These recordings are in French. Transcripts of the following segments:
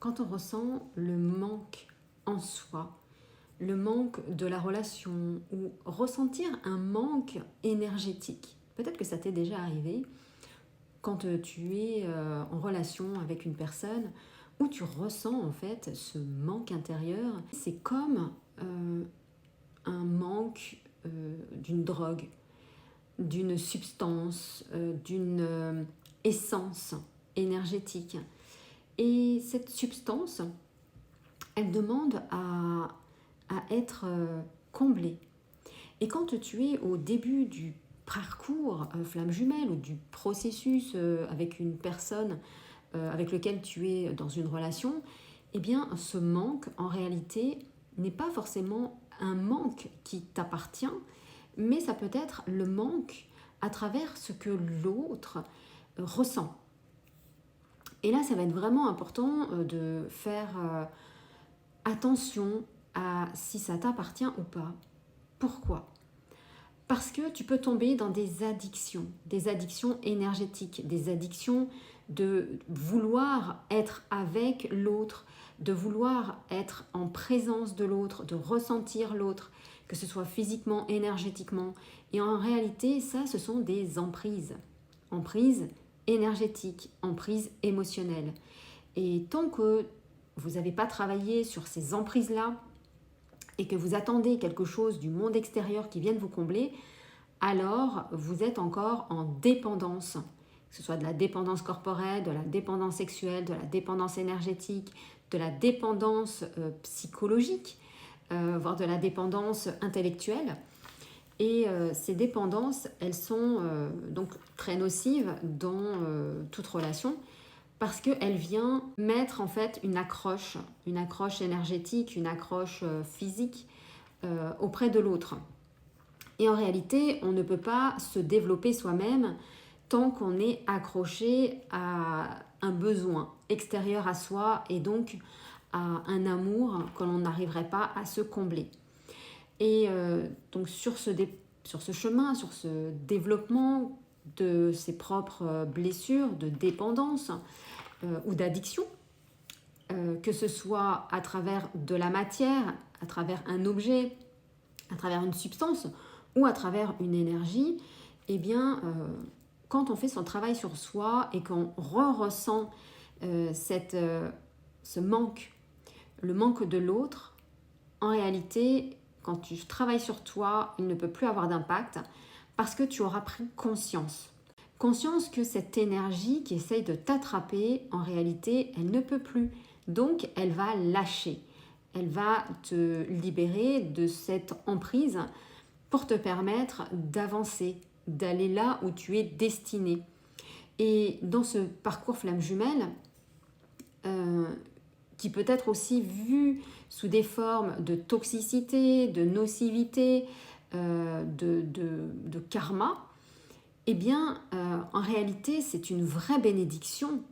quand on ressent le manque en soi, le manque de la relation ou ressentir un manque énergétique. Peut-être que ça t'est déjà arrivé quand tu es en relation avec une personne où tu ressens en fait ce manque intérieur. C'est comme un manque d'une drogue, d'une substance, d'une essence énergétique. Et cette substance, elle demande à être comblée. Et quand tu es au début du parcours flamme jumelle ou du processus avec une personne avec laquelle tu es dans une relation, eh bien ce manque en réalité n'est pas forcément un manque qui t'appartient, mais ça peut être le manque à travers ce que l'autre ressent. Et là, ça va être vraiment important de faire attention à si ça t'appartient ou pas. Pourquoi ? Parce que tu peux tomber dans des addictions énergétiques, des addictions de vouloir être avec l'autre, de vouloir être en présence de l'autre, de ressentir l'autre, que ce soit physiquement, énergétiquement. Et en réalité, ça, ce sont des emprises. Emprises énergétiques, emprises émotionnelles. Et tant que vous n'avez pas travaillé sur ces emprises-là, et que vous attendez quelque chose du monde extérieur qui vienne vous combler, alors vous êtes encore en dépendance, que ce soit de la dépendance corporelle, de la dépendance sexuelle, de la dépendance énergétique, de la dépendance psychologique, voire de la dépendance intellectuelle. Et ces dépendances, elles sont donc très nocives dans toute relation, parce qu'elle vient mettre en fait une accroche énergétique, une accroche physique auprès de l'autre. Et en réalité, on ne peut pas se développer soi-même tant qu'on est accroché à un besoin extérieur à soi et donc à un amour que l'on n'arriverait pas à se combler. Et donc sur ce chemin, sur ce développement de ses propres blessures, de dépendance, ou d'addiction, que ce soit à travers de la matière, à travers un objet, à travers une substance ou à travers une énergie, eh bien, quand on fait son travail sur soi et qu'on ressent ce manque, le manque de l'autre, en réalité, quand tu travailles sur toi, il ne peut plus avoir d'impact parce que tu auras pris conscience. Conscience que cette énergie qui essaye de t'attraper, en réalité, elle ne peut plus. Donc, elle va lâcher. Elle va te libérer de cette emprise pour te permettre d'avancer, d'aller là où tu es destiné. Et dans ce parcours flamme jumelle, qui peut être aussi vu sous des formes de toxicité, de nocivité, de karma, eh bien, en réalité, c'est une vraie bénédiction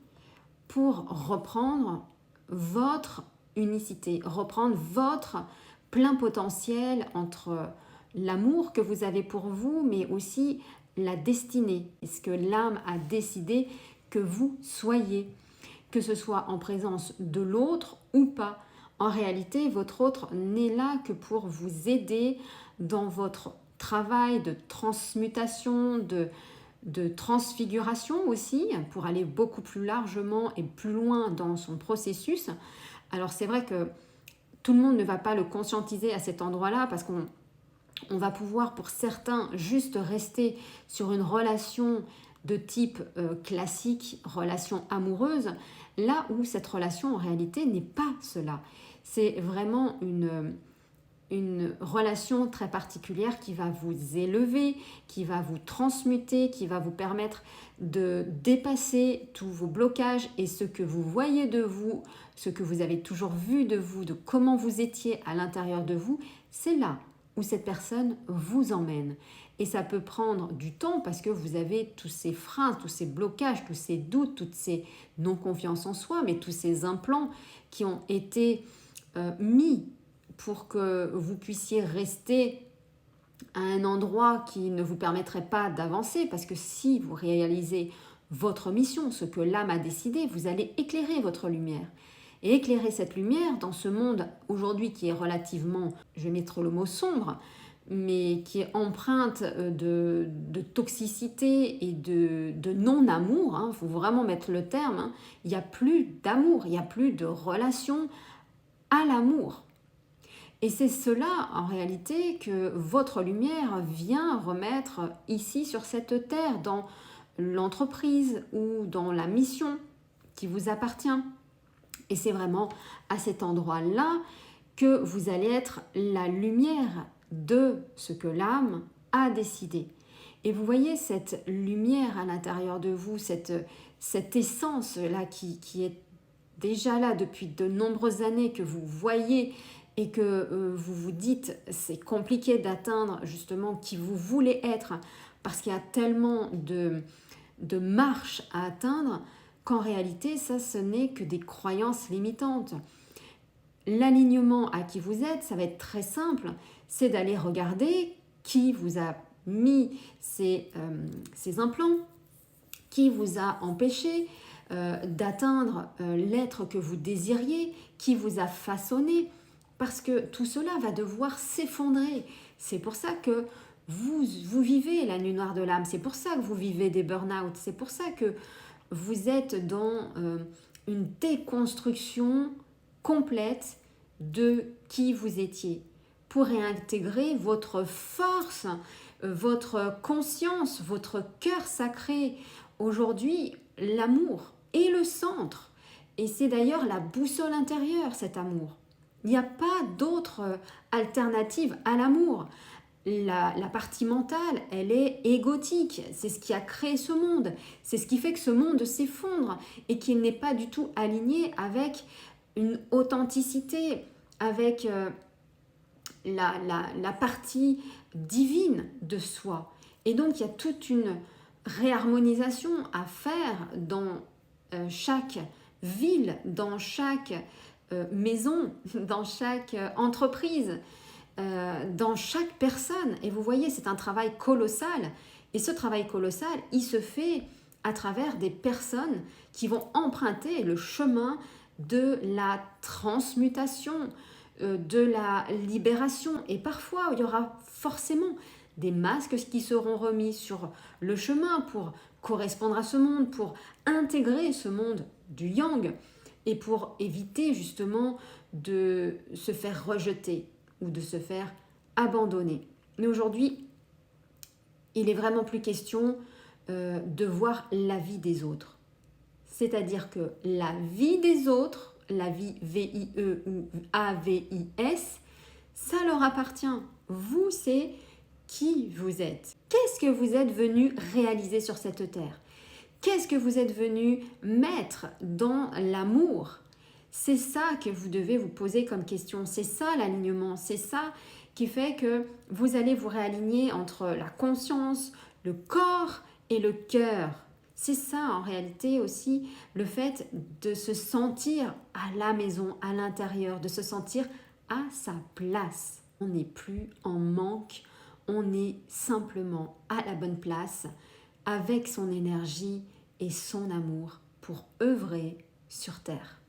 pour reprendre votre unicité, reprendre votre plein potentiel entre l'amour que vous avez pour vous, mais aussi la destinée, ce que l'âme a décidé que vous soyez, que ce soit en présence de l'autre ou pas. En réalité, votre autre n'est là que pour vous aider dans votre travail de transmutation, de transfiguration aussi, pour aller beaucoup plus largement et plus loin dans son processus. Alors c'est vrai que tout le monde ne va pas le conscientiser à cet endroit-là parce qu'on va pouvoir pour certains juste rester sur une relation de type classique, relation amoureuse, là où cette relation en réalité n'est pas cela. C'est vraiment une relation très particulière qui va vous élever, qui va vous transmuter, qui va vous permettre de dépasser tous vos blocages et ce que vous voyez de vous, ce que vous avez toujours vu de vous, de comment vous étiez à l'intérieur de vous, c'est là où cette personne vous emmène. Et ça peut prendre du temps parce que vous avez tous ces freins, tous ces blocages, tous ces doutes, toutes ces non-confiance en soi, mais tous ces implants qui ont été mis pour que vous puissiez rester à un endroit qui ne vous permettrait pas d'avancer, parce que si vous réalisez votre mission, ce que l'âme a décidé, vous allez éclairer votre lumière. et éclairer cette lumière dans ce monde aujourd'hui qui est relativement, je vais mettre le mot sombre, mais qui est empreinte de toxicité et de non-amour, il faut vraiment mettre le terme, il n'y a plus d'amour, il n'y a plus de relation à l'amour. Et c'est cela, en réalité, que votre lumière vient remettre ici sur cette terre, dans l'entreprise ou dans la mission qui vous appartient. Et c'est vraiment à cet endroit-là que vous allez être la lumière de ce que l'âme a décidé. Et vous voyez cette lumière à l'intérieur de vous, cette essence-là qui est déjà là depuis de nombreuses années, que vous voyez et que vous vous dites c'est compliqué d'atteindre justement qui vous voulez être parce qu'il y a tellement de marches à atteindre qu'en réalité ça ce n'est que des croyances limitantes. L'alignement à qui vous êtes, ça va être très simple, c'est d'aller regarder qui vous a mis ces implants, qui vous a empêché d'atteindre l'être que vous désiriez, qui vous a façonné, parce que tout cela va devoir s'effondrer. C'est pour ça que vous vivez la nuit noire de l'âme, c'est pour ça que vous vivez des burn-out, c'est pour ça que vous êtes dans une déconstruction complète de qui vous étiez, pour réintégrer votre force, votre conscience, votre cœur sacré. Aujourd'hui, l'amour est le centre, et c'est d'ailleurs la boussole intérieure, cet amour. Il n'y a pas d'autre alternative à l'amour. La partie mentale, elle est égotique. C'est ce qui a créé ce monde. C'est ce qui fait que ce monde s'effondre et qu'il n'est pas du tout aligné avec une authenticité, avec la partie divine de soi. Et donc, il y a toute une réharmonisation à faire dans chaque ville, dans chaque maison, dans chaque entreprise, dans chaque personne. Et vous voyez, c'est un travail colossal. Et ce travail colossal, il se fait à travers des personnes qui vont emprunter le chemin de la transmutation, de la libération. Et parfois, il y aura forcément des masques qui seront remis sur le chemin pour correspondre à ce monde, pour intégrer ce monde du yang et pour éviter justement de se faire rejeter ou de se faire abandonner. Mais aujourd'hui, il est vraiment plus question de voir la vie des autres. C'est-à-dire que la vie des autres, la vie V-I-E ou A-V-I-S, ça leur appartient. Vous, c'est qui vous êtes. Qu'est-ce que vous êtes venu réaliser sur cette terre? Qu'est-ce que vous êtes venu mettre dans l'amour? C'est ça que vous devez vous poser comme question. C'est ça l'alignement. C'est ça qui fait que vous allez vous réaligner entre la conscience, le corps et le cœur. C'est ça en réalité aussi le fait de se sentir à la maison, à l'intérieur, de se sentir à sa place. On n'est plus en manque, on est simplement à la bonne place avec son énergie et son amour pour œuvrer sur Terre.